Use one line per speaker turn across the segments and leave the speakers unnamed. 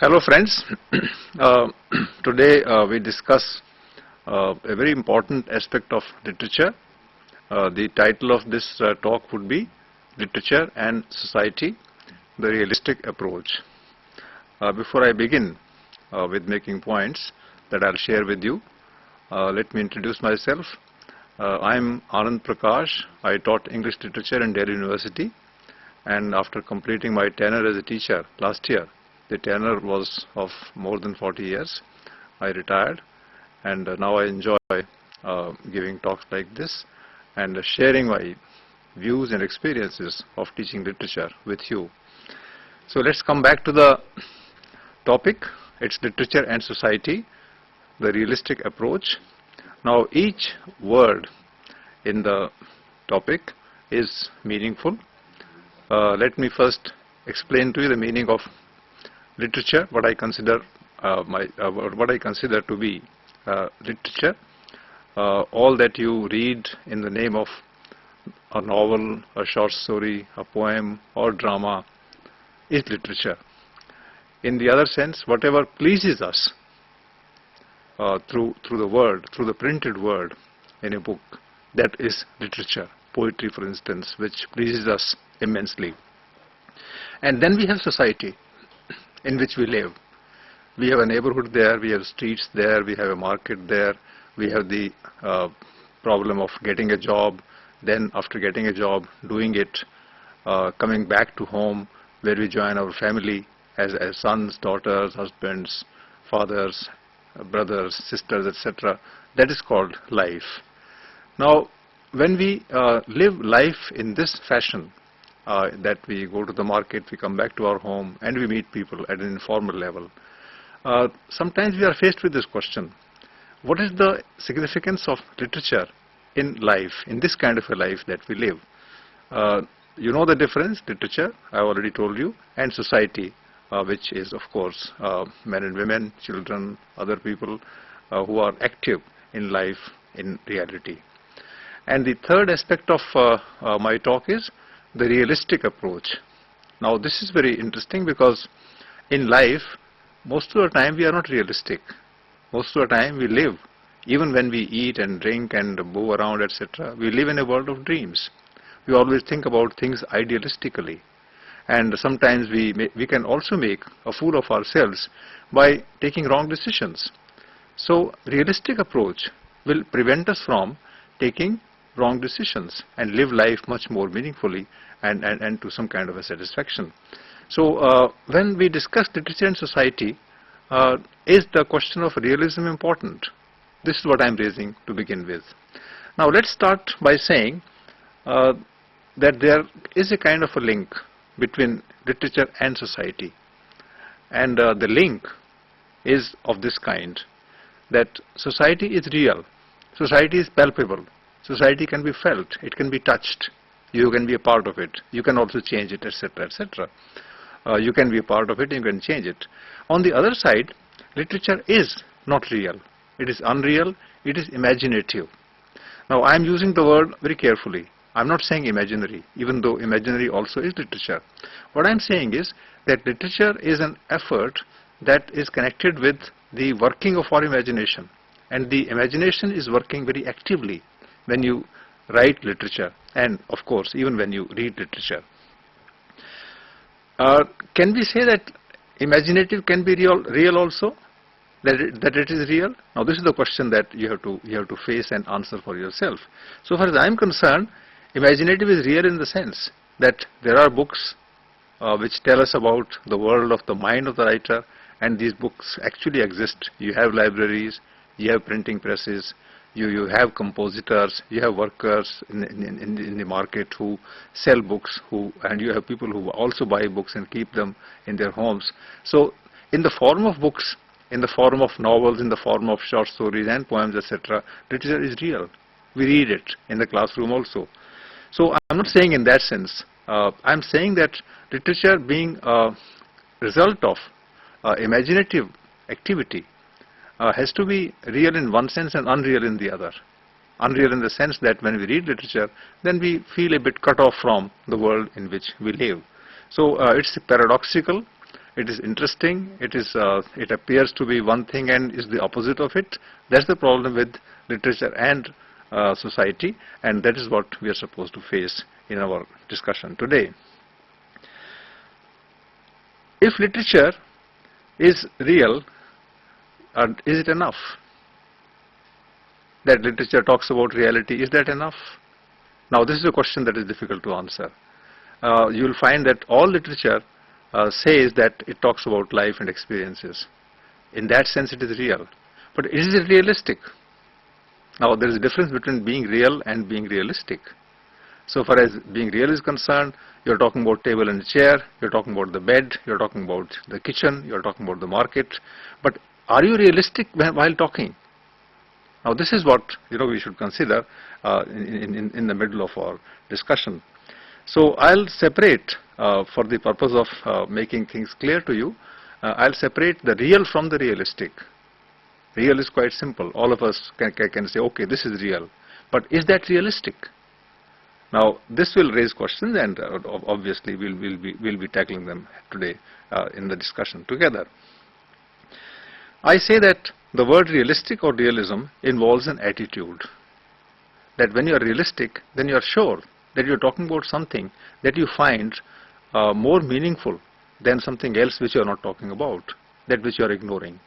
Hello friends. uh, Today we discuss a very important aspect of literature. The title of this talk would be Literature and Society, the Realistic Approach. Before I begin with making points that I'll share with you, let me introduce myself. I'm Anand Prakash. I taught English literature in Delhi University, and after completing my tenure as a teacher last year, the tenure was of more than 40 years, I retired, and now I enjoy giving talks like this and sharing my views and experiences of teaching literature with you. So let's come back to the topic. It's literature and society, the realistic approach. Now each word in the topic is meaningful. Let me first explain to you the meaning of literature, what I consider to be literature. All that you read in the name of a novel, a short story, a poem or drama is literature. In the other sense, whatever pleases us through the word, through the printed word in a book, that is literature. Poetry, for instance, which pleases us immensely. And then we have society in which we live. We have a neighborhood there, we have streets there, we have a market there, we have the problem of getting a job, then after getting a job, doing it, coming back to home where we join our family as sons, daughters, husbands, fathers, brothers, sisters, etc. That is called life. Now, when we live life in this fashion, that we go to the market, we come back to our home, and we meet people at an informal level, sometimes we are faced with this question: what is the significance of literature in life, in this kind of a life that we live? You know the difference, literature, I already told you, and society, which is of course men and women, children, other people who are active in life in reality. And the third aspect of my talk is the realistic approach. Now this is very interesting because in life, most of the time we are not realistic. Most of the time we live, even when we eat and drink and move around, etc., we live in a world of dreams. We always think about things idealistically. And sometimes we can also make a fool of ourselves by taking wrong decisions. So realistic approach will prevent us from taking wrong decisions and live life much more meaningfully and to some kind of a satisfaction. So when we discuss literature and society, is the question of realism important? This is what I am raising to begin with. Now let's start by saying that there is a kind of a link between literature and society, and the link is of this kind, that society is real, society is palpable, society can be felt, it can be touched, you can be a part of it, you can also change it, etc., etc. You can be a part of it, you can change it. On the other side, literature is not real, it is unreal, it is imaginative. Now I am using the word very carefully. I am not saying imaginary, even though imaginary also is literature. What I am saying is that literature is an effort that is connected with the working of our imagination, and the imagination is working very actively when you write literature, and of course even when you read literature. Can we say that imaginative can be real also? That it is real? Now this is the question that you have to face and answer for yourself. So far as I am concerned, imaginative is real in the sense that there are books which tell us about the world of the mind of the writer, and these books actually exist. You have libraries, you have printing presses, you have compositors, you have workers in the market who sell books, and you have people who also buy books and keep them in their homes. So in the form of books, in the form of novels, in the form of short stories and poems, etc., literature is real. We read it in the classroom also. So I'm not saying in that sense. I'm saying that literature being a result of imaginative activity has to be real in one sense and unreal in the other. Unreal in the sense that when we read literature, then we feel a bit cut off from the world in which we live. So it's paradoxical, it is interesting, it appears to be one thing and is the opposite of it. That's the problem with literature and society, and that is what we are supposed to face in our discussion today. If literature is real, is it enough? That literature talks about reality, is that enough? Now this is a question that is difficult to answer. You will find that all literature says that it talks about life and experiences. In that sense it is real. But is it realistic? Now there is a difference between being real and being realistic. So far as being real is concerned, you are talking about table and chair, you are talking about the bed, you are talking about the kitchen, you are talking about the market. But are you realistic while talking? Now this is what we should consider in the middle of our discussion. So I'll separate, for the purpose of making things clear to you, I'll separate the real from the realistic. Real is quite simple. All of us can say, okay, this is real. But is that realistic? Now this will raise questions, and obviously we'll be tackling them today in the discussion together. I say that the word realistic or realism involves an attitude. That when you are realistic, then you are sure that you are talking about something that you find more meaningful than something else which you are not talking about, that which you are ignoring.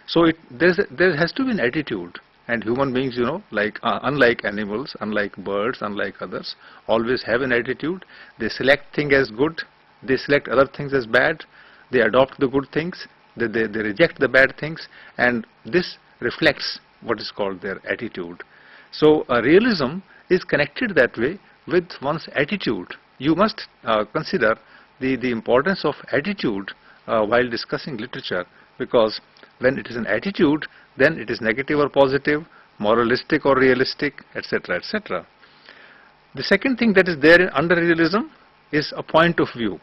So there has to be an attitude, and human beings, unlike animals, unlike birds, unlike others, always have an attitude. They select things as good, they select other things as bad, they adopt the good things, they reject the bad things, and this reflects what is called their attitude. So realism is connected that way with one's attitude. You must consider the importance of attitude while discussing literature, because when it is an attitude, then it is negative or positive, moralistic or realistic, etc., etc. The second thing that is there under realism is a point of view.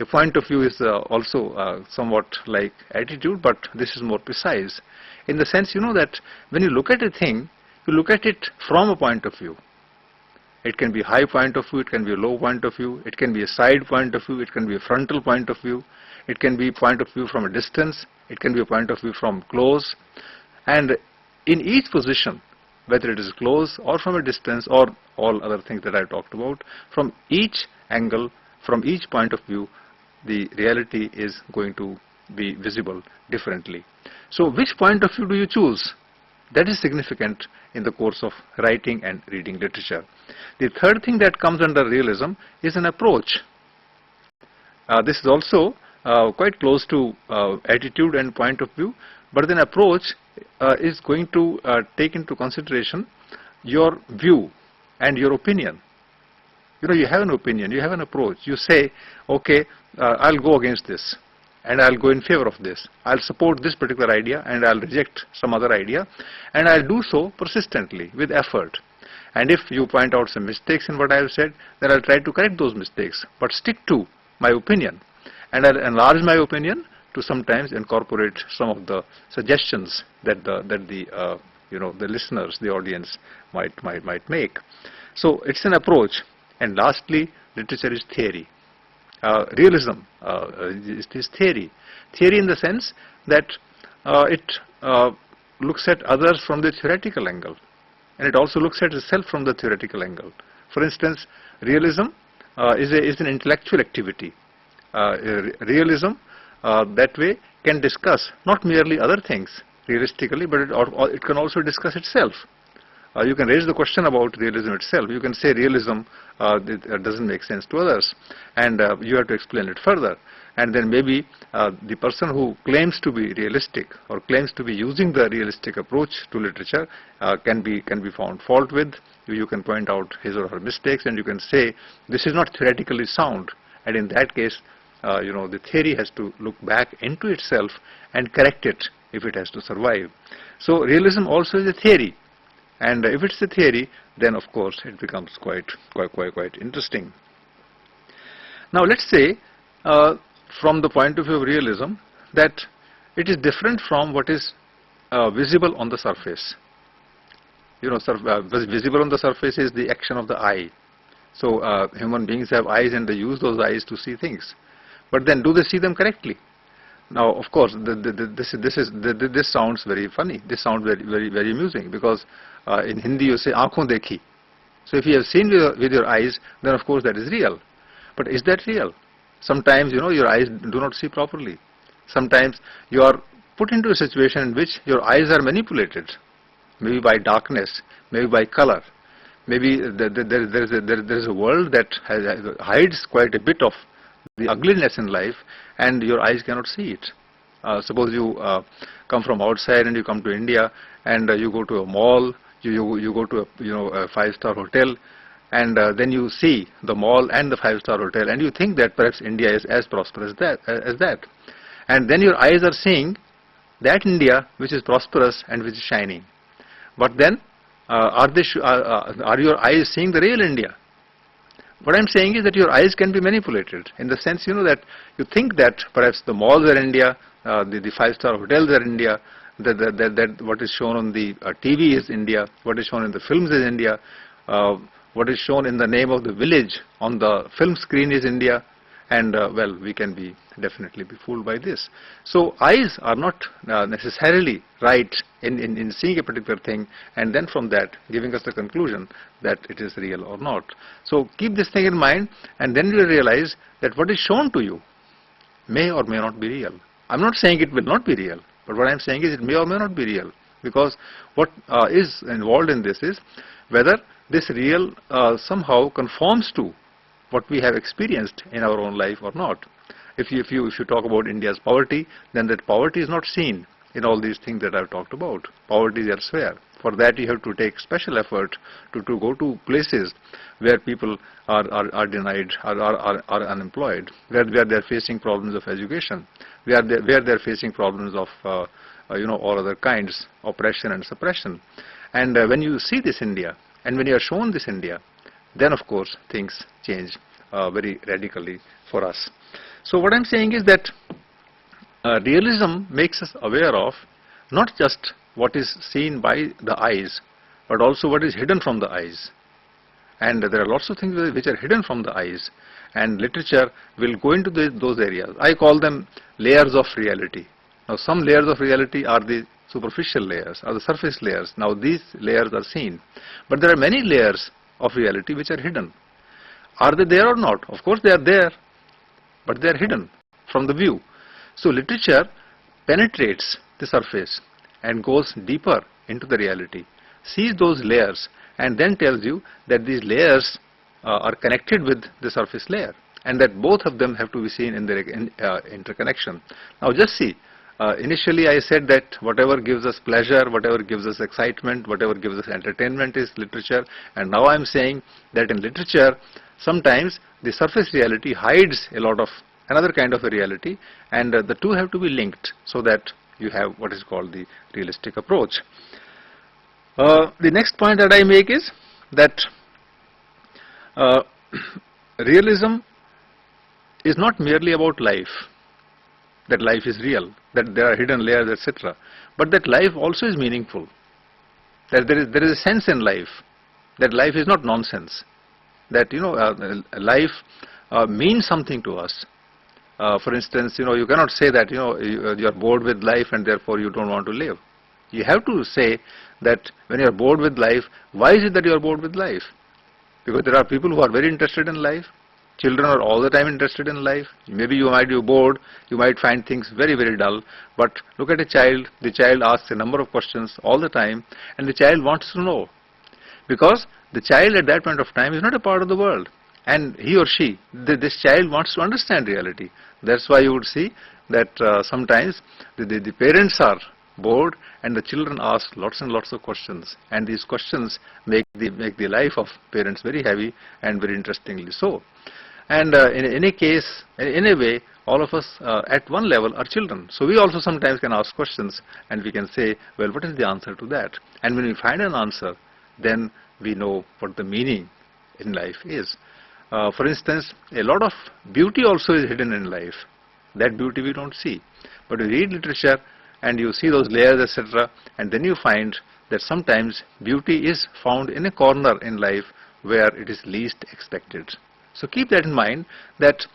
A point of view is also somewhat like attitude, but this is more precise, in the sense that when you look at a thing, you look at it from a point of view. It can be a high point of view, it can be a low point of view, it can be a side point of view, it can be a frontal point of view, it can be a point of view from a distance, it can be a point of view from close, and in each position, whether it is close or from a distance or all other things that I talked about, from each angle, from each point of view, the reality is going to be visible differently. So which point of view do you choose? That is significant in the course of writing and reading literature. The third thing that comes under realism is an approach. This is also quite close to attitude and point of view, but an approach is going to take into consideration your view and your opinion. You have an opinion, you have an approach. You say, okay, I'll go against this, and I'll go in favor of this. I'll support this particular idea, and I'll reject some other idea, and I'll do so persistently with effort. And if you point out some mistakes in what I have said, then I'll try to correct those mistakes, but stick to my opinion, and I'll enlarge my opinion to sometimes incorporate some of the suggestions that the listeners, the audience might make. So it's an approach. And lastly, literature is theory. Realism is theory. Theory in the sense that it looks at others from the theoretical angle, and it also looks at itself from the theoretical angle. For instance, realism is an intellectual activity. Realism that way can discuss not merely other things realistically, but it can also discuss itself. You can raise the question about realism itself. You can say realism it doesn't make sense to others, and you have to explain it further. And then maybe the person who claims to be realistic or claims to be using the realistic approach to literature can be found fault with. You can point out his or her mistakes, and you can say this is not theoretically sound. And in that case, the theory has to look back into itself and correct it if it has to survive. So realism also is a theory. And if it's a theory, then of course it becomes quite interesting. Now let's say, from the point of view of realism, that it is different from what is visible on the surface. Visible on the surface is the action of the eye. So human beings have eyes, and they use those eyes to see things. But then do they see them correctly? Now, of course, this sounds very funny. This sounds very amusing, because in Hindi you say aankhon dekhi. So if you have seen with your eyes, then of course that is real. But is that real? Sometimes, your eyes do not see properly. Sometimes you are put into a situation in which your eyes are manipulated, maybe by darkness, maybe by color. Maybe there is a world that hides quite a bit of the ugliness in life, and your eyes cannot see it. Suppose you come from outside and you come to India, and you go to a mall, you go to a five-star hotel, and then you see the mall and the five-star hotel, and you think that perhaps India is as prosperous as that. And then your eyes are seeing that India which is prosperous and which is shining. But then, are your eyes seeing the real India? What I'm saying is that your eyes can be manipulated, in the sense, that you think that perhaps the malls are India, the five-star hotels are India, that what is shown on the TV is India, what is shown in the films is India, what is shown in the name of the village on the film screen is India, and well, we can definitely be fooled by this. So eyes are not necessarily right in seeing a particular thing, and then from that giving us the conclusion that it is real or not. So keep this thing in mind, and then you will realize that what is shown to you may or may not be real. I'm not saying it will not be real, but what I'm saying is it may or may not be real, because what is involved in this is whether this real somehow conforms to what we have experienced in our own life or not. If you talk about India's poverty, then that poverty is not seen in all these things that I've talked about. Poverty is elsewhere. For that you have to take special effort to go to places where people are denied, are unemployed, where they're facing problems of education, where they're facing problems of all other kinds, oppression and suppression. And when you see this India, and when you are shown this India, then of course things change very radically for us. So what I'm saying is that realism makes us aware of not just what is seen by the eyes, but also what is hidden from the eyes. And there are lots of things which are hidden from the eyes, and literature will go into those areas. I call them layers of reality. Now some layers of reality are the superficial layers, are the surface layers. Now these layers are seen, but there are many layers of reality which are hidden. Are they there or not? Of course they are there, but they are hidden from the view. So literature penetrates the surface and goes deeper into the reality, sees those layers, and then tells you that these layers are connected with the surface layer, and that both of them have to be seen in their interconnection. Now just see, initially I said that whatever gives us pleasure, whatever gives us excitement, whatever gives us entertainment is literature, and now I'm saying that in literature sometimes the surface reality hides a lot of another kind of a reality, and the two have to be linked so that you have what is called the realistic approach. The next point that I make is that realism is not merely about life, that life is real, that there are hidden layers, etc., but that life also is meaningful, that there is a sense in life, that life is not nonsense, that life means something to us. For instance, you cannot say that you are bored with life and therefore you don't want to live. You have to say that when you are bored with life, why is it that you are bored with life? Because there are people who are very interested in life. Children are all the time interested in life. Maybe you might be bored, you might find things very dull, but look at a child. The child asks a number of questions all the time, and the child wants to know, because the child at that point of time is not a part of the world, and he or she, this child wants to understand reality. That's why you would see that sometimes the parents are bored and the children ask lots and lots of questions, and these questions make the life of parents very heavy and very interestingly so. And in any case, in a way, all of us at one level are children. So we also sometimes can ask questions and we can say, well, what is the answer to that? And when we find an answer, then we know what the meaning in life is. For instance, a lot of beauty also is hidden in life. That beauty we don't see. But you read literature and you see those layers, etc., and then you find that sometimes beauty is found in a corner in life where it is least expected. So keep that in mind, that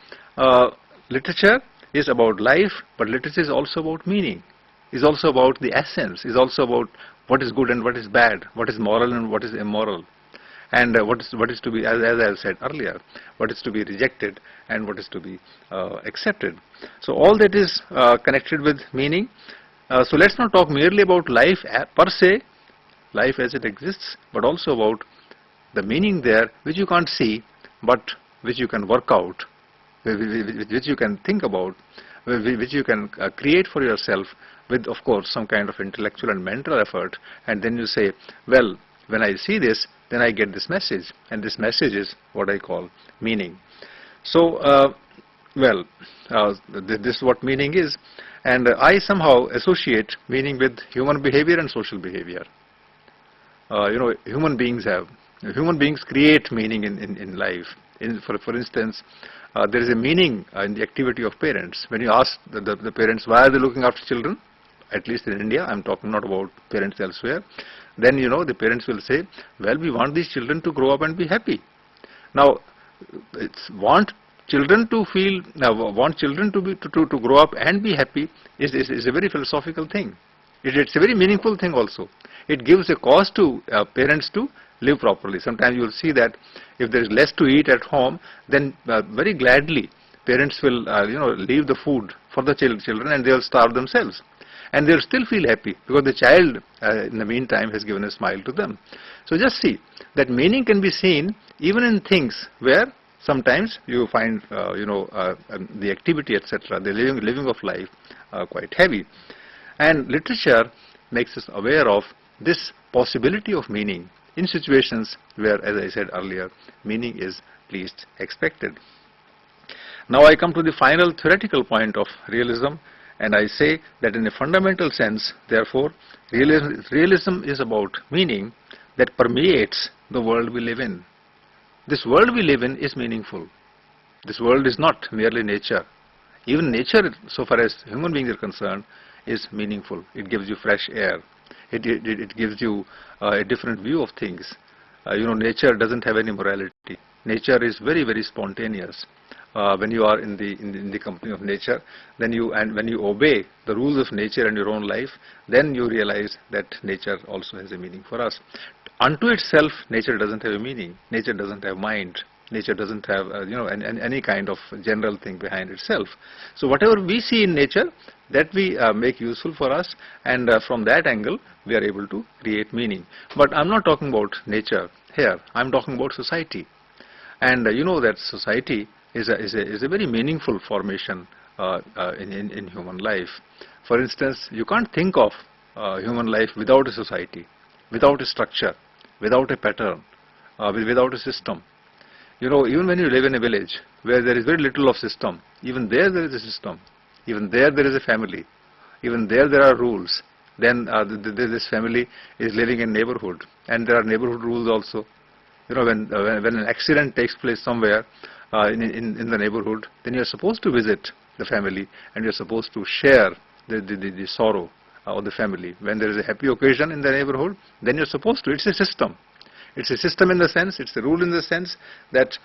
literature is about life, but literature is also about meaning, is also about the essence, is also about what is good and what is bad, what is moral and what is immoral, and what is to be, as I have said earlier, what is to be rejected and what is to be accepted. So all that is connected with meaning. So let's not talk merely about life per se, life as it exists, but also about the meaning there which you can't see, but which you can work out, which you can think about, which you can create for yourself with, of course, some kind of intellectual and mental effort. And then you say, well, when I see this, then I get this message, and this message is what I call meaning. So, this is what meaning is, and I somehow associate meaning with human behavior and social behavior. Human beings create meaning in life. For instance, there is a meaning in the activity of parents. When you ask the parents why are they looking after children, at least in India, I'm talking not about parents elsewhere, then the parents will say, well, we want these children to grow up and be happy. Now, want children to grow up and be happy is a very philosophical thing. It's a very meaningful thing also. It gives a cause to parents to live properly. Sometimes you will see that if there is less to eat at home, then very gladly parents will leave the food for the children, and they will starve themselves. And they will still feel happy because the child in the meantime has given a smile to them. So just see that meaning can be seen even in things where sometimes you find the activity, etc., the living of life quite heavy. And literature makes us aware of this possibility of meaning in situations where, as I said earlier, meaning is least expected. Now I come to the final theoretical point of realism, and I say that in a fundamental sense, therefore, realism is about meaning that permeates the world we live in. This world we live in is meaningful. This world is not merely nature. Even nature, so far as human beings are concerned, is meaningful. It gives you fresh air. It gives you a different view of things. Nature doesn't have any morality. Nature is very, very spontaneous. When you are in the company of nature, when you obey the rules of nature and your own life, then you realize that nature also has a meaning for us. Unto itself, nature doesn't have a meaning. Nature doesn't have mind. Nature doesn't have any kind of general thing behind itself. So whatever we see in nature, that we make useful for us, and from that angle we are able to create meaning. But I'm not talking about nature here. I'm talking about society, and you know that society is a very meaningful formation in human life. For instance, you can't think of human life without a society, without a structure, without a pattern, without a system. Even when you live in a village where there is very little of system, even there is a system. Even there is a family. Even there are rules. Then this family is living in neighborhood, and there are neighborhood rules also. When an accident takes place somewhere in the neighborhood, then you're supposed to visit the family, and you're supposed to share the sorrow of the family. When there is a happy occasion in the neighborhood, then you're supposed to. It's a system. It's a system in the sense, it's a rule in the sense that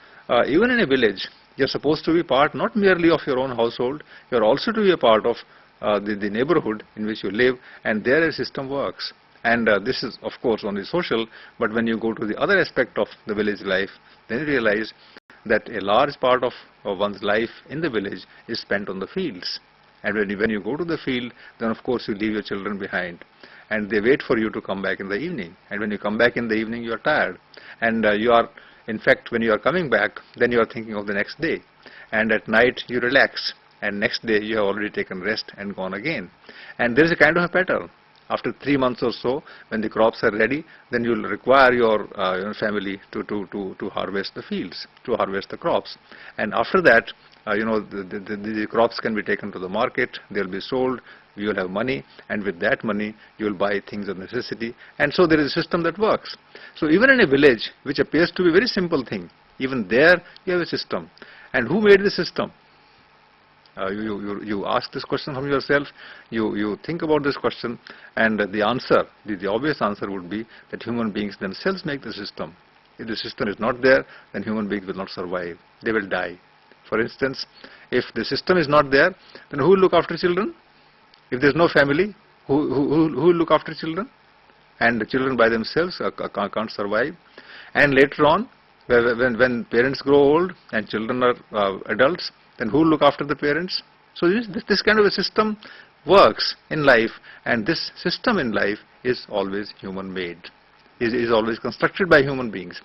even in a village, you're supposed to be part not merely of your own household, you're also to be a part of the neighborhood in which you live, and there a system works. And this is of course only social, but when you go to the other aspect of the village life, then you realize that a large part of one's life in the village is spent on the fields. And when you go to the field, then of course you leave your children behind, and they wait for you to come back in the evening. And when you come back in the evening, you are tired, and in fact, when you are coming back, then you are thinking of the next day, and at night you relax, and next day you have already taken rest and gone again. And there is a kind of a pattern. After 3 months or so, when the crops are ready, then you will require your family to harvest the fields, to harvest the crops. And after that, the crops can be taken to the market, they will be sold, you will have money, and with that money you will buy things of necessity, and so there is a system that works. So even in a village, which appears to be a very simple thing, even there you have a system. And who made the system? You ask this question from yourself, you think about this question, and the answer, the obvious answer would be that human beings themselves make the system. If the system is not there, then human beings will not survive. They will die. For instance, if the system is not there, then who will look after children? If there is no family, who will look after children? And the children by themselves can't survive. And later on, when parents grow old and children are adults, then who will look after the parents? So this kind of a system works in life, and this system in life is always human made, is always constructed by human beings,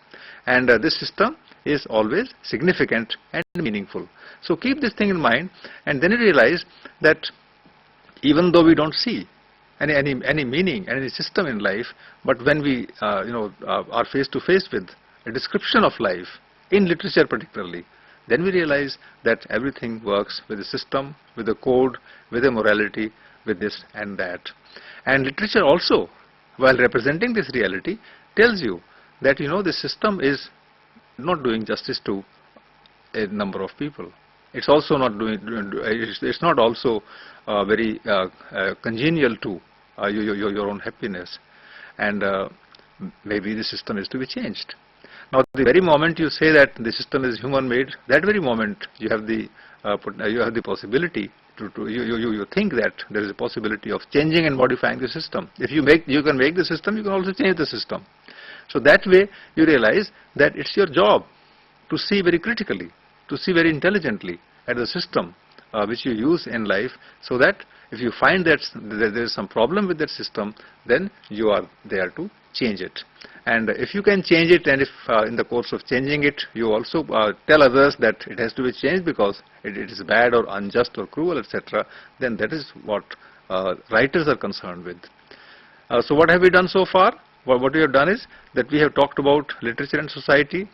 and this system is always significant and meaningful. So keep this thing in mind, and then you realize that even though we don't see any meaning, any system in life, but when we are face to face with a description of life, in literature particularly, then we realize that everything works with a system, with a code, with a morality, with this and that. And literature also, while representing this reality, tells you that the system is not doing justice to a number of people. It's also not it's not also very congenial to your own happiness, and maybe the system is to be changed. Now, the very moment you say that the system is human-made, that very moment you have the possibility you think that there is a possibility of changing and modifying the system. If you can make the system, you can also change the system. So that way you realize that it's your job to see very critically, to see very intelligently at the system which you use in life, so that if you find that there is some problem with that system, then you are there to change it. And if you can change it, and if in the course of changing it you also tell others that it has to be changed because it is bad or unjust or cruel, etc., then that is what writers are concerned with. So what have we done so far? What we have done is that we have talked about literature and society.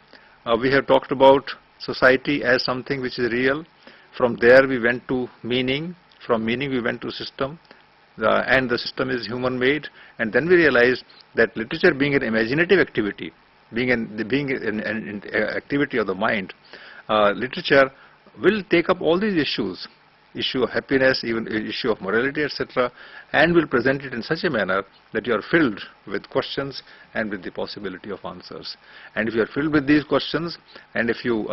We have talked about society as something which is real. From there we went to meaning. From meaning we went to system. And the system is human made, and then we realized that literature being an imaginative activity, being an activity of the mind, literature will take up all these issues, issue of happiness, even issue of morality, etc., and will present it in such a manner that you are filled with questions and with the possibility of answers. And if you are filled with these questions, and if you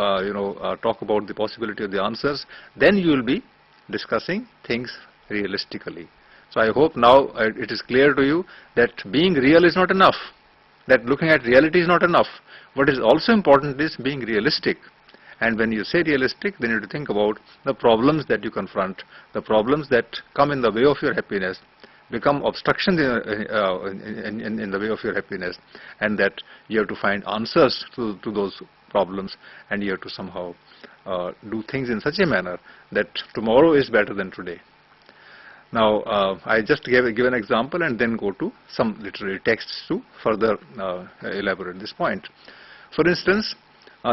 talk about the possibility of the answers, then you will be discussing things realistically. So I hope now it is clear to you that being real is not enough, that looking at reality is not enough. What is also important is being realistic. And when you say realistic, then you have to think about the problems that you confront, the problems that come in the way of your happiness, become obstructions in the way of your happiness, and that you have to find answers to those problems, and you have to somehow do things in such a manner that tomorrow is better than today. Now, I just give an example and then go to some literary texts to further elaborate this point. For instance,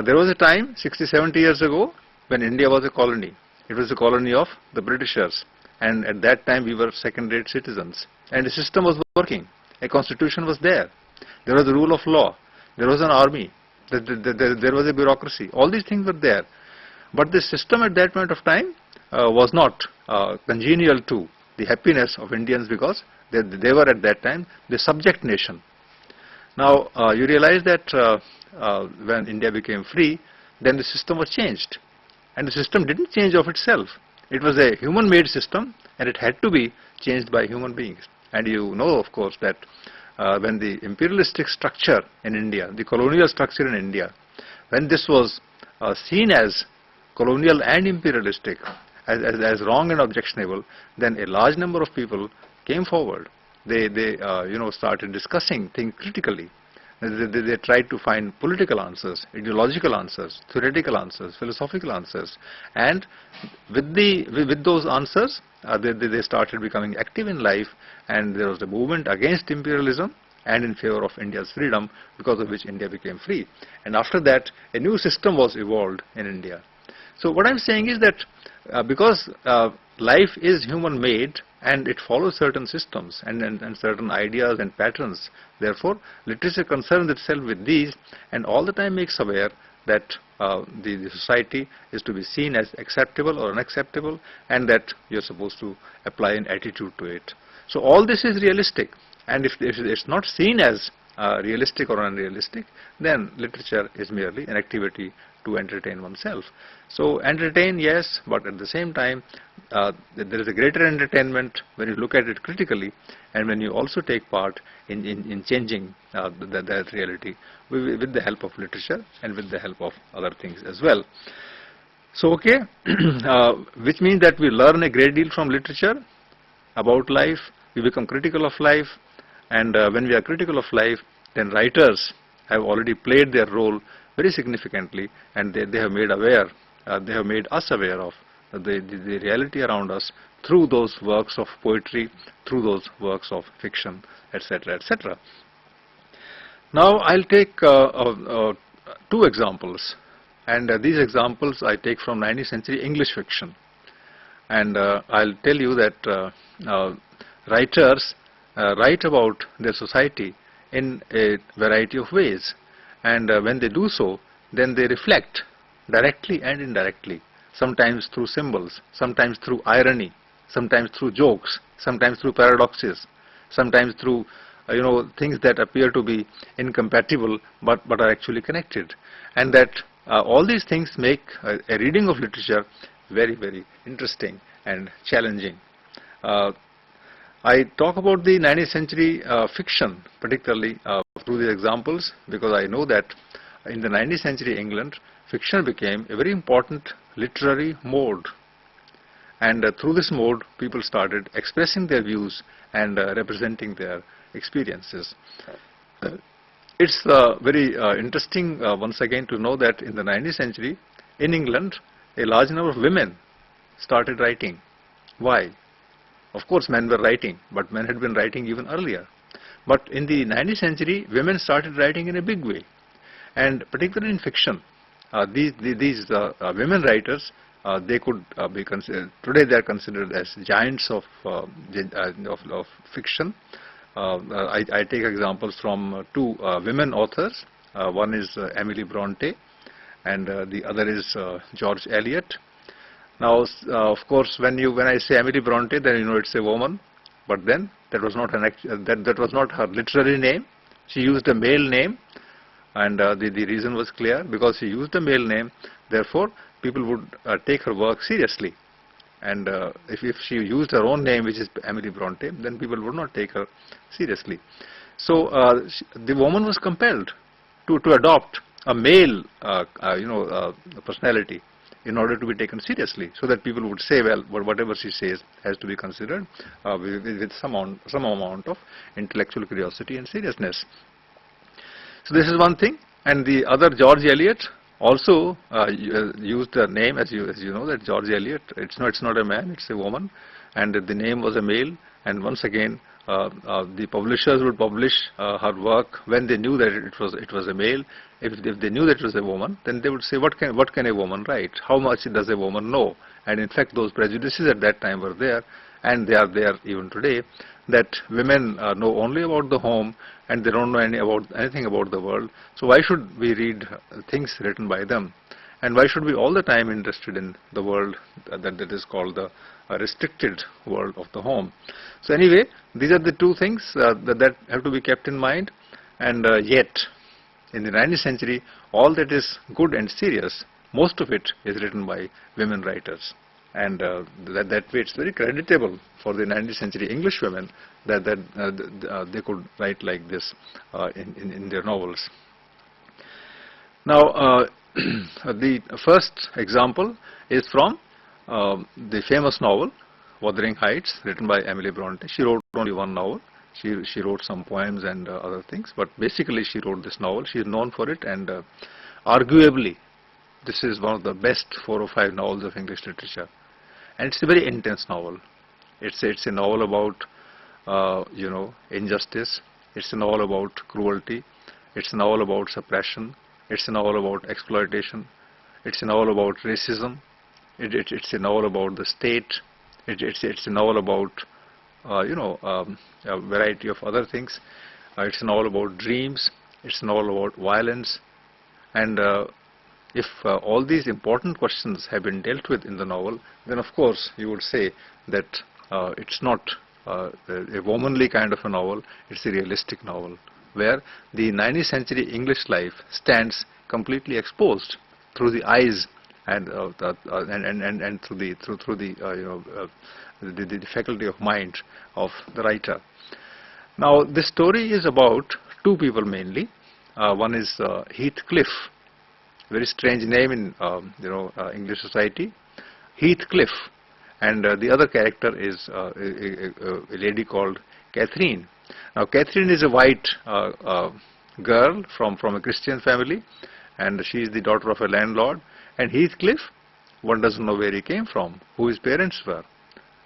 there was a time 60-70 years ago when India was a colony. It was a colony of the Britishers, and at that time we were second-rate citizens, and the system was working. A constitution was there. There was a rule of law. There was an army. There was a bureaucracy. All these things were there. But the system at that point of time was not congenial to the happiness of Indians, because they were at that time the subject nation. Now you realize that when India became free, then the system was changed, and the system didn't change of itself. It was a human-made system, and it had to be changed by human beings. And you know, of course, that when the imperialistic structure in India, the colonial structure in India, when this was seen as colonial and imperialistic, as wrong and objectionable, then a large number of people came forward. They started discussing things critically. They tried to find political answers, ideological answers, theoretical answers, philosophical answers, and with those answers, they started becoming active in life, and there was a movement against imperialism and in favor of India's freedom, because of which India became free. And after that, a new system was evolved in India. So what I'm saying is that because life is human-made and it follows certain systems and certain ideas and patterns, therefore literature concerns itself with these, and all the time makes aware that the society is to be seen as acceptable or unacceptable, and that you're supposed to apply an attitude to it. So all this is realistic, and if it's not seen as realistic or unrealistic, then literature is merely an activity to entertain oneself. So entertain, yes, but at the same time, there is a greater entertainment when you look at it critically, and when you also take part in changing that reality with the help of literature and with the help of other things as well. So okay, which means that we learn a great deal from literature about life, we become critical of life, and when we are critical of life, then writers have already played their role very significantly, and they have made aware, they have made us aware of the reality around us through those works of poetry, through those works of fiction, etc., etc. Now I'll take two examples, and these examples I take from 19th century English fiction. And I'll tell you that writers write about their society in a variety of ways, and when they do so, then they reflect directly and indirectly, sometimes through symbols, sometimes through irony, sometimes through jokes, sometimes through paradoxes, sometimes through things that appear to be incompatible but are actually connected, and that all these things make a reading of literature very, very interesting and challenging. I talk about the 19th century fiction particularly through these examples, because I know that in the 19th century England, fiction became a very important literary mode, and through this mode people started expressing their views and representing their experiences. It's very interesting once again to know that in the 19th century in England, a large number of women started writing. Why? Of course men were writing, but men had been writing even earlier. But in the 19th century, women started writing in a big way, and particularly in fiction. These women writers, they could be considered, today they are considered as giants of fiction. I take examples from two women authors. One is Emily Bronte, and the other is George Eliot. Now, of course, when I say Emily Bronte, then you know it's a woman. But then that was not that was not her literary name. She used a male name, and the reason was clear, because she used a male name. Therefore, people would take her work seriously. And if she used her own name, which is Emily Bronte, then people would not take her seriously. So the woman was compelled to adopt a male personality in order to be taken seriously, so that people would say, well, whatever she says has to be considered with some amount of intellectual curiosity and seriousness. So this is one thing. And the other, George Eliot, also used the name, as you know, that George Eliot, it's not a man, it's a woman, and the name was a male. And once again, the publishers would publish her work when they knew that it was a male. If they knew that it was a woman, then they would say, what can a woman write? How much does a woman know? And in fact, those prejudices at that time were there, and they are there even today, that women know only about the home, and they don't know anything about the world. So why should we read things written by them? And why should we all the time interested in the world that is called the restricted world of the home? So anyway, these are the two things that have to be kept in mind. And yet, in the 19th century, all that is good and serious, most of it is written by women writers. And that way it's very creditable for the 19th century English women that they could write like this in their novels. Now, the first example is from the famous novel Wuthering Heights, written by Emily Bronte. She wrote only one novel. She wrote some poems and other things, but basically she wrote this novel. She is known for it, and arguably this is one of the best 4 or 5 novels of English literature. And it's a very intense novel. It's a novel about injustice. It's a novel about cruelty. It's a novel about suppression. It's a novel about exploitation. It's a novel about racism. It's a novel about the state. It's a novel about a variety of other things. It's a novel about dreams. It's a novel about violence. And if all these important questions have been dealt with in the novel, then of course you would say that it's not a womanly kind of a novel, it's a realistic novel, where the 19th century English life stands completely exposed through the eyes and through the the faculty of mind of the writer. Now, this story is about two people mainly. One is Heathcliff, very strange name in English society, Heathcliff, and the other character is a lady called Catherine. Now, Catherine is a white girl from a Christian family, and she is the daughter of a landlord. And Heathcliff, one doesn't know where he came from, who his parents were.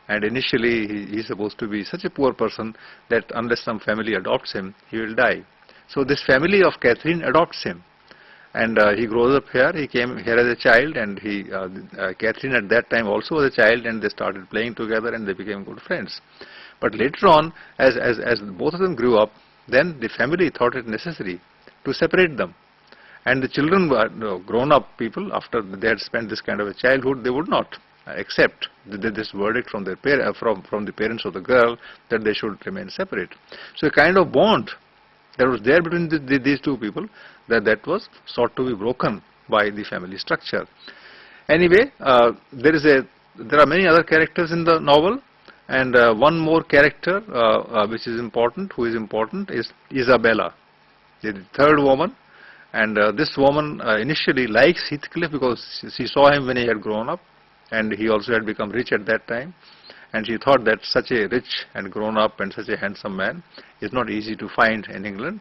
And initially he is supposed to be such a poor person that unless some family adopts him, he will die. So this family of Catherine adopts him, and he grows up here. He came here as a child, and Catherine at that time also was a child, and they started playing together and they became good friends. But later on, as both of them grew up, then the family thought it necessary to separate them. And the children were grown up people. After they had spent this kind of a childhood, they would not accept this verdict from their from the parents of the girl that they should remain separate. So a kind of bond that was there between these two people that was sought to be broken by the family structure. Anyway, there are many other characters in the novel, and one more character which is important, is Isabella, the third woman. And this woman initially likes Heathcliff because she saw him when he had grown up, and he also had become rich at that time, and she thought that such a rich and grown up and such a handsome man is not easy to find in England,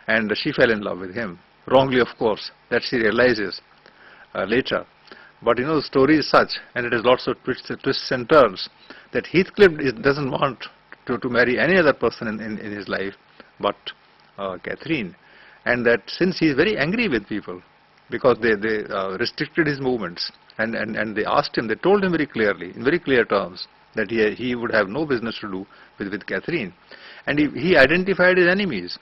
and she fell in love with him, wrongly of course, that she realizes later. But the story is such, and it has lots of twists and turns, that Heathcliff doesn't want to marry any other person in his life but Catherine, and that since he is very angry with people because they restricted his movements, and they asked him, they told him very clearly, in very clear terms, that he would have no business to do with Catherine. And he identified his enemies.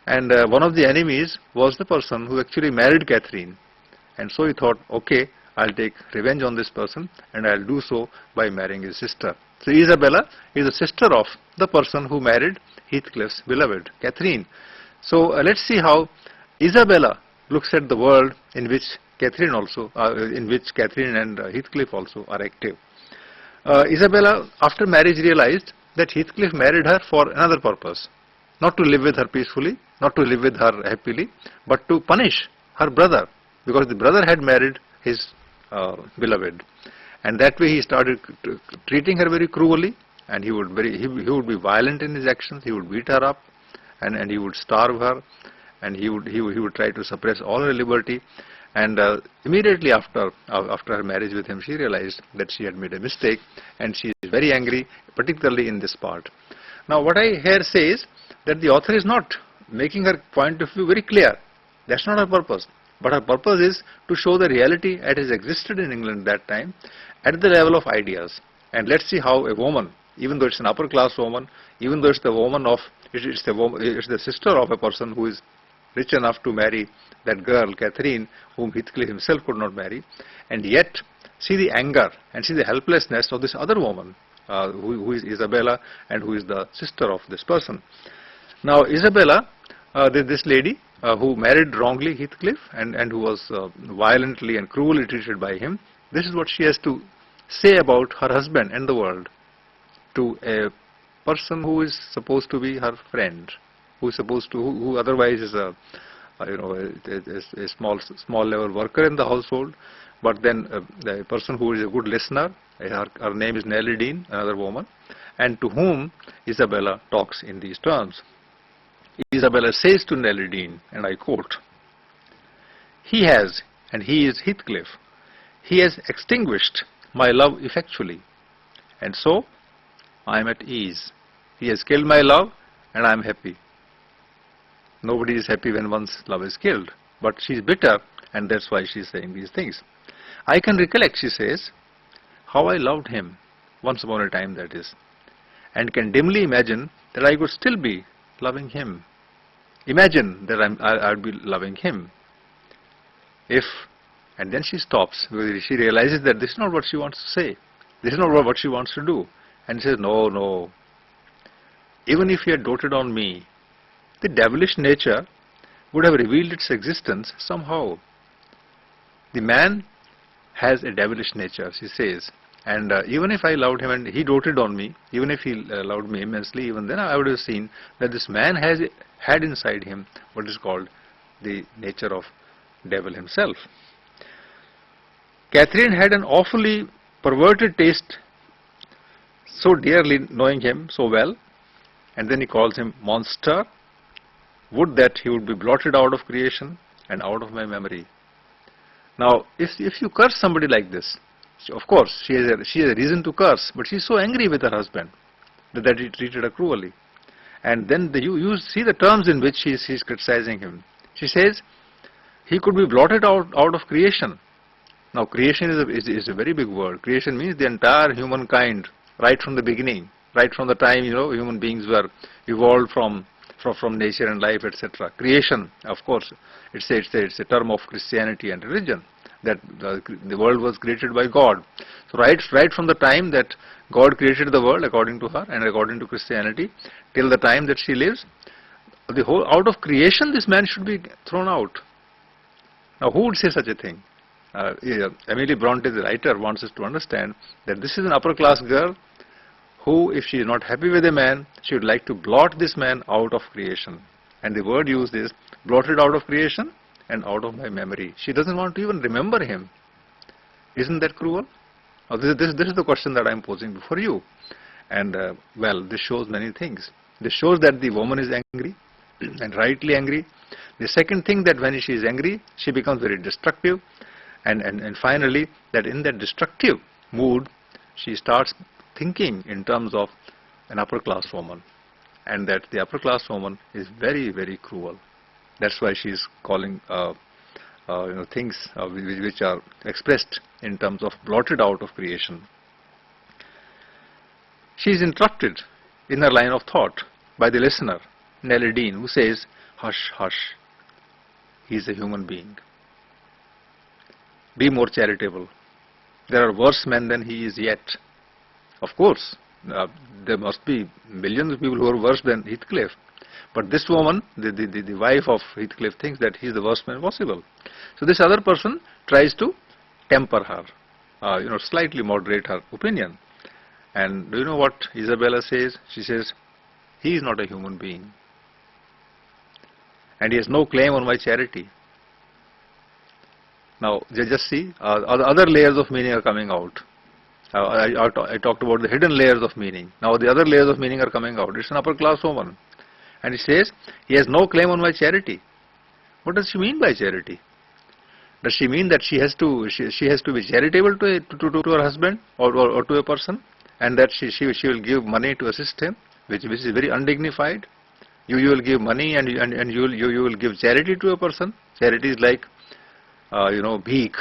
And one of the enemies was the person who actually married Catherine. And so he thought, okay, I'll take revenge on this person, and I'll do so by marrying his sister. So Isabella is the sister of the person who married Heathcliff's beloved, Catherine. So let's see how Isabella looks at the world in which Catherine and Heathcliff also are active. Isabella, after marriage, realized that Heathcliff married her for another purpose, not to live with her peacefully, not to live with her happily, but to punish her brother, because the brother had married his beloved, and that way he started treating her very cruelly, and he would be violent in his actions. He would beat her up, and he would starve her, and he would try to suppress all her liberty. And immediately after her marriage with him, she realized that she had made a mistake, and she is very angry, particularly in this part. Now, what I here say is that the author is not making her point of view very clear. That's not her purpose. But her purpose is to show the reality as it existed in England that time at the level of ideas. And let's see how a woman, even though it's an upper class woman, even though it's the sister of a person who is rich enough to marry that girl, Catherine, whom Heathcliff himself could not marry, and yet see the anger and see the helplessness of this other woman, who is Isabella, and who is the sister of this person. Now, Isabella, this lady who married wrongly Heathcliff and who was violently and cruelly treated by him, this is what she has to say about her husband and the world to a person who is supposed to be her friend, who otherwise is a small level worker in the household, but then the person who is a good listener. Her name is Nelly Dean, another woman, and to whom Isabella talks in these terms. Isabella says to Nelly Dean, and I quote, "He has, and he is Heathcliff, he has extinguished my love effectually, and so I am at ease. He has killed my love, and I am happy." Nobody is happy when one's love is killed, but she is bitter, and that's why she is saying these things. "I can recollect," she says, "how I loved him, once upon a time that is, and can dimly imagine that I could still be loving him. Imagine that I'd be loving him. If," and then she stops, because she realizes that this is not what she wants to say. This is not what she wants to do. And she says, no. Even if he had doted on me, the devilish nature would have revealed its existence somehow. the man has a devilish nature, she says. And even if I loved him and he doted on me, even if he loved me immensely, even then I would have seen that this man had inside him what is called the nature of devil himself. Catherine had an awfully perverted taste, so dearly knowing him so well, and then he calls him monster. Would that he would be blotted out of creation and out of my memory. Now, if you curse somebody like this, of course she has a reason to curse, but she's so angry with her husband that he treated her cruelly. And then you see the terms in which she's criticizing him. She says he could be blotted out of creation. Now, creation is a very big word. Creation means the entire humankind, right from the beginning, right from the time human beings were evolved from nature and life, etc. Creation, of course, it's a term of Christianity and religion, that the world was created by God. So right from the time that God created the world, according to her and according to Christianity, till the time that she lives, the whole out of creation this man should be thrown out. Now, who would say such a thing? Emily Bronte, the writer, wants us to understand that this is an upper class girl who, if she is not happy with a man, she would like to blot this man out of creation. And the word used is blotted out of creation and out of my memory. She doesn't want to even remember him. Isn't that cruel? Now, this is the question that I am posing before you. And well, this shows many things. This shows that the woman is angry and rightly angry. The second thing, that when she is angry, she becomes very destructive. And finally, that in that destructive mood, she starts thinking in terms of an upper class woman, and that the upper class woman is very, very cruel. That's why she is calling things which are expressed in terms of blotted out of creation. She is interrupted in her line of thought by the listener, Nellie Dean, who says, "Hush, hush, he is a human being. Be more charitable. There are worse men than he is yet." Of course, there must be millions of people who are worse than Heathcliff. But this woman, the wife of Heathcliff, thinks that he is the worst man possible. So this other person tries to temper her, slightly moderate her opinion. And do you know what Isabella says? She says, he is not a human being. And he has no claim on my charity. Now, just see, other layers of meaning are coming out. I talked about the hidden layers of meaning. Now the other layers of meaning are coming out. It's an upper class woman. And he says, he has no claim on my charity. What does she mean by charity? Does she mean that she has to be charitable to her husband or to a person, and that she will give money to assist him, which is very undignified? You will give money and you will give charity to a person. Charity is like bheek,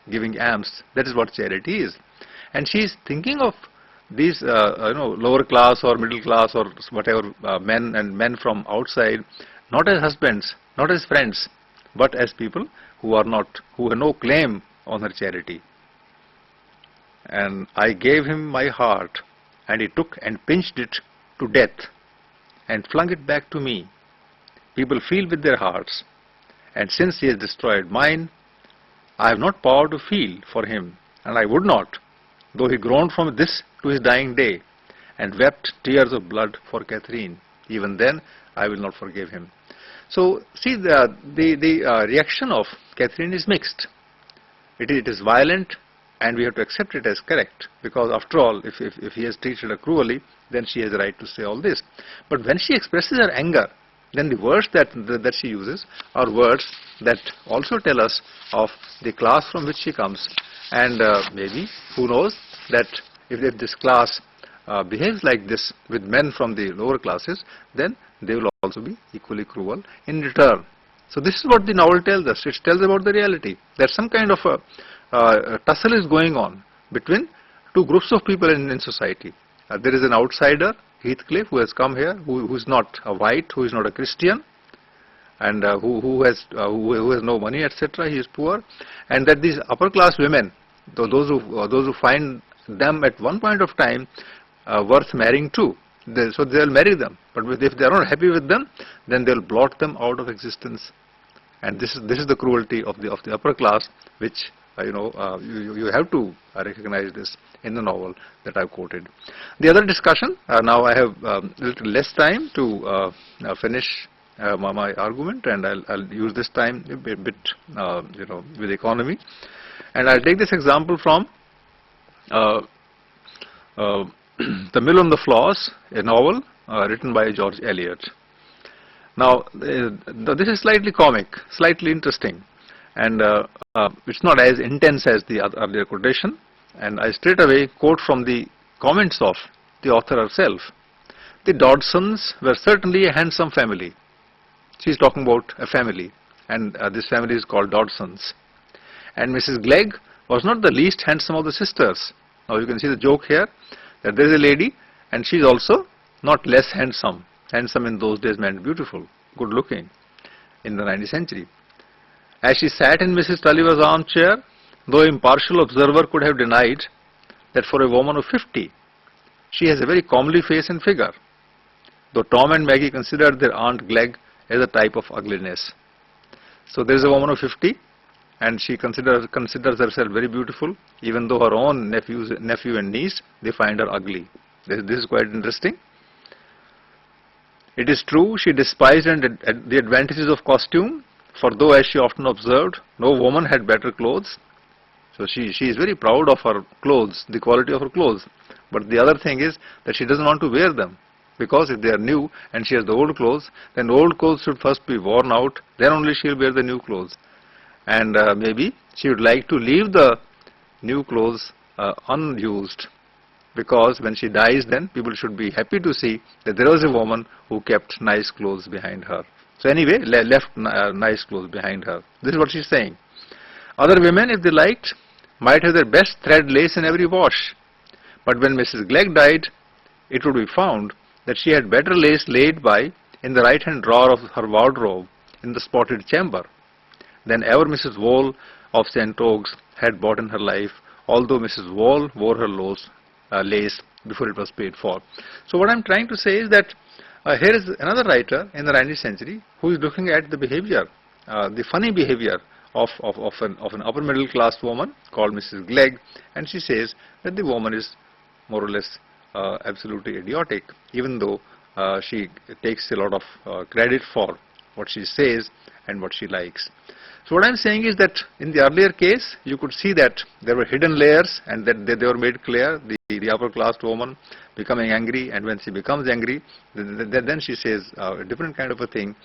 giving alms. That is what charity is. And she is thinking of these lower class or middle class or whatever men from outside, not as husbands, not as friends, but as people who have no claim on her charity. And I gave him my heart, and he took and pinched it to death and flung it back to me. People feel with their hearts, and since he has destroyed mine, I have not power to feel for him, and I would not, though he groaned from this to his dying day and wept tears of blood for Catherine. Even then I will not forgive him. So see, the reaction of Catherine is mixed. It is violent, and we have to accept it as correct, because after all, if he has treated her cruelly, then she has a right to say all this. But when she expresses her anger, then the words that she uses are words that also tell us of the class from which she comes. And maybe, who knows, that if this class behaves like this with men from the lower classes, then they will also be equally cruel in return. So this is what the novel tells us. It tells about the reality, that some kind of a tussle is going on between two groups of people in society. There is an outsider, Heathcliff, who has come here, who is not a white, who is not a Christian, and who has no money, etc. He is poor, and that these upper class women, those who find them at one point of time worth marrying too, so they will marry them. But if they are not happy with them, then they will blot them out of existence. And this is the cruelty of the upper class, which you have to recognize this in the novel that I've quoted. The other discussion, now I have a little less time to finish my argument, and I'll use this time a bit with economy, and I'll take this example from The Mill on the Floss, a novel written by George Eliot. Now, this is slightly comic, slightly interesting, and it's not as intense as the earlier quotation, and I straight away quote from the comments of the author herself. The Dodsons were certainly a handsome family. She's talking about a family, and this family is called Dodsons. And Mrs. Glegg was not the least handsome of the sisters. Now you can see the joke here, that there is a lady, and she's also not less handsome. Handsome in those days meant beautiful, good looking in the 19th century. As she sat in Mrs. Tulliver's armchair, though impartial observer could have denied that for a woman of 50, she has a very comely face and figure, though Tom and Maggie considered their Aunt Glegg as a type of ugliness. So there is a woman of 50, and she considers herself very beautiful, even though her own nephew and niece, they find her ugly. This is quite interesting. It is true she despised the advantages of costume, for though, as she often observed, no woman had better clothes. So she is very proud of her clothes, the quality of her clothes. But the other thing is that she doesn't want to wear them, because if they are new and she has the old clothes, then the old clothes should first be worn out, then only she will wear the new clothes. And maybe she would like to leave the new clothes unused, because when she dies, then people should be happy to see that there was a woman who kept nice clothes behind her. So anyway, left nice clothes behind her. This is what she's saying. Other women, if they liked, might have their best thread lace in every wash. But when Mrs. Glegg died, it would be found that she had better lace laid by in the right-hand drawer of her wardrobe in the spotted chamber than ever Mrs. Wall of St. Ogg's had bought in her life, although Mrs. Wall wore her lace before it was paid for. So what I'm trying to say is that here is another writer in the 19th century who is looking at the behavior, the funny behavior of an upper middle class woman called Mrs. Glegg, and she says that the woman is more or less absolutely idiotic, even though she takes a lot of credit for what she says and what she likes. So what I'm saying is that in the earlier case, you could see that there were hidden layers, and that they were made clear. The upper class woman becoming angry, and when she becomes angry, then she says a different kind of a thing,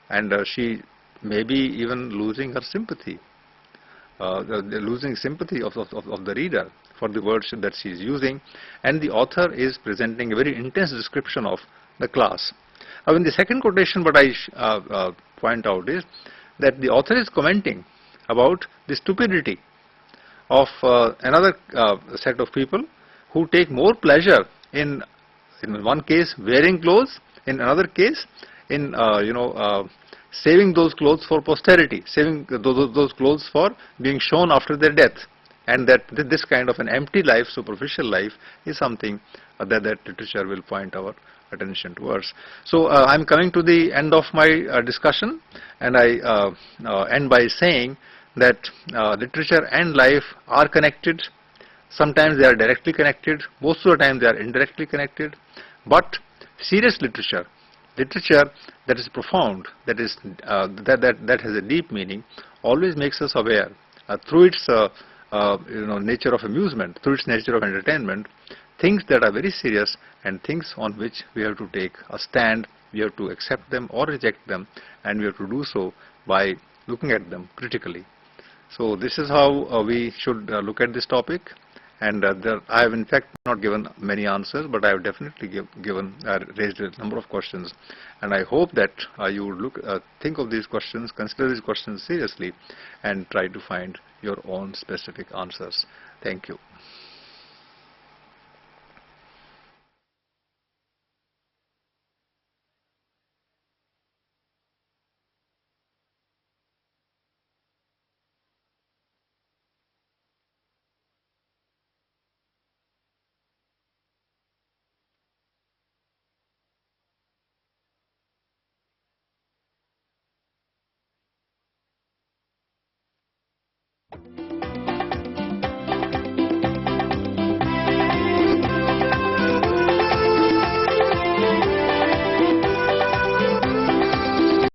and she may be even losing her sympathy, losing sympathy of the reader for the words that she is using, and the author is presenting a very intense description of the class. Now in the second quotation, what I point out is that the author is commenting about the stupidity of another set of people who take more pleasure in one case wearing clothes, in another case in saving those clothes for posterity, saving those clothes for being shown after their death, and that this kind of an empty life, superficial life, is something that literature will point our attention towards. So I'm coming to the end of my discussion, and I end by saying that literature and life are connected. Sometimes they are directly connected, most of the time they are indirectly connected, but serious literature that is profound, that has a deep meaning, always makes us aware through its nature of amusement, through its nature of entertainment, things that are very serious and things on which we have to take a stand. We have to accept them or reject them, and we have to do so by looking at them critically. So this is how we should look at this topic. And I have in fact not given many answers, but I have definitely raised a number of questions, and I hope that you would think of these questions, consider these questions seriously, and try to find your own specific answers. Thank you.